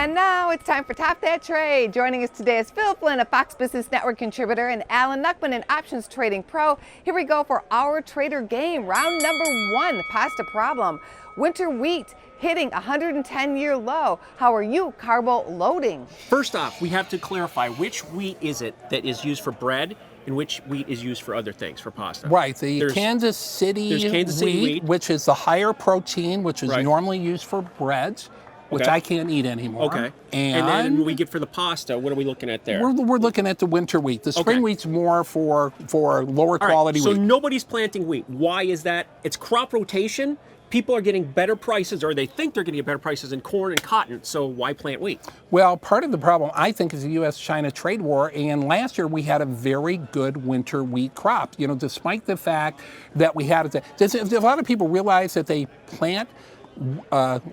And now it's time for Top That Trade. Joining us today is Phil Flynn, a Fox Business Network contributor, and Alan Nuckman, an options trading pro. Here we go for our trader game. Round number 1, pasta problem. Winter wheat hitting 110-year low. How are you, Carbo, loading? First off, we have to clarify which wheat is it that is used for bread and which wheat is used for other things, for pasta. Right, there's Kansas City wheat, which is the higher protein, which is normally used for breads, which I can't eat anymore. Okay. And then we get for the pasta, what are we looking at there? We're looking at the winter wheat. The spring wheat's more for lower quality wheat. So nobody's planting wheat. Why is that? It's crop rotation. People are getting better prices, or they think they're getting better prices in corn and cotton, so why plant wheat? Well, part of the problem, I think, is the U.S.-China trade war, and last year we had a very good winter wheat crop. You know, despite the fact that we had a lot of people realize that they plant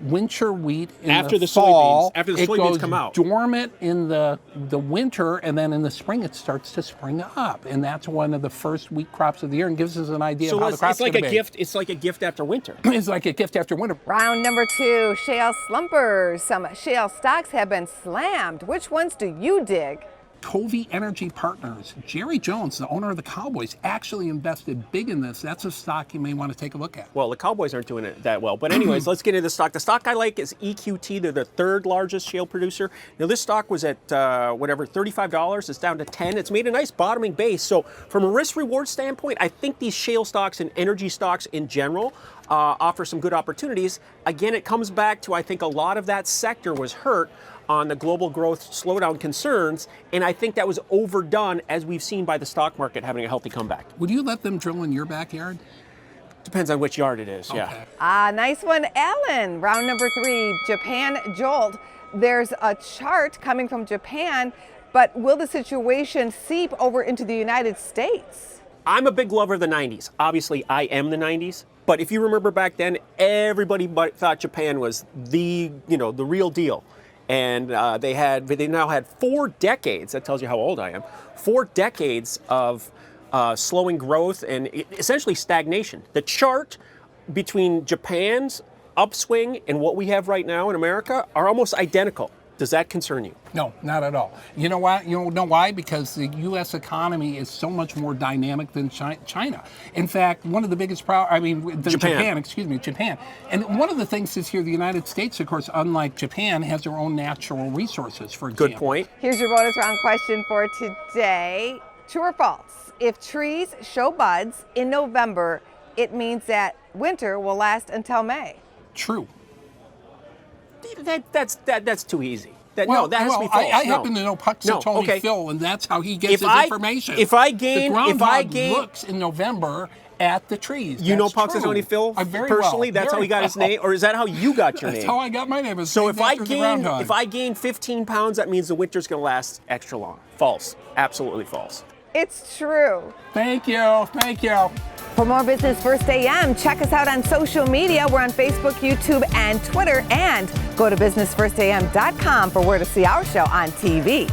winter wheat in after the fall. After the soybeans come out. Dormant in the winter, and then in the spring it starts to spring up, and that's one of the first wheat crops of the year, and gives us an idea of how the crop's going to be. It's like a gift after winter. It's like a gift after winter. Round number 2, shale slumpers. Some shale stocks have been slammed. Which ones do you dig? Covey Energy Partners. Jerry Jones, the owner of the Cowboys, actually invested big in this. That's a stock you may want to take a look at. Well, the Cowboys aren't doing it that well. But anyways, let's get into the stock. The stock I like is EQT. They're the 3rd largest shale producer. Now, this stock was at, $35. It's down to 10. It's made a nice bottoming base. So from a risk-reward standpoint, I think these shale stocks and energy stocks in general offer some good opportunities. Again, it comes back to, I think, a lot of that sector was hurt on the global growth slowdown concerns, and I think that was overdone, as we've seen by the stock market having a healthy comeback. Would you let them drill in your backyard? Depends on which yard it is, yeah. Nice one, Alan. Round number 3, Japan jolt. There's a chart coming from Japan, but will the situation seep over into the United States? I'm a big lover of the 90s. Obviously, I am the 90s. But if you remember back then, everybody thought Japan was the real deal. And they now had 4 decades, that tells you how old I am, 4 decades of slowing growth and essentially stagnation. The chart between Japan's upswing and what we have right now in America are almost identical. Does that concern you? No, not at all. You know why? You know why? Because the U.S. economy is so much more dynamic than China. In fact, one of the biggest Japan. And one of the things is here, the United States, of course, unlike Japan, has their own natural resources, for example. Good point. Here's your bonus round question for today. True or false? If trees show buds in November, it means that winter will last until May. True. That's too easy. That has to be false. I happen to know Puxatawny Phil, and that's how he gets his information. The groundhog looks in November at the trees. You know Puxatawny Phil personally? That's how he got his name, or is that how you got your name? That's how I got my name. So if I gain 15 pounds, that means the winter's going to last extra long. False. Absolutely false. It's true. Thank you. Thank you. For more Business First AM, check us out on social media. We're on Facebook, YouTube, and Twitter. And go to businessfirstam.com for where to see our show on TV.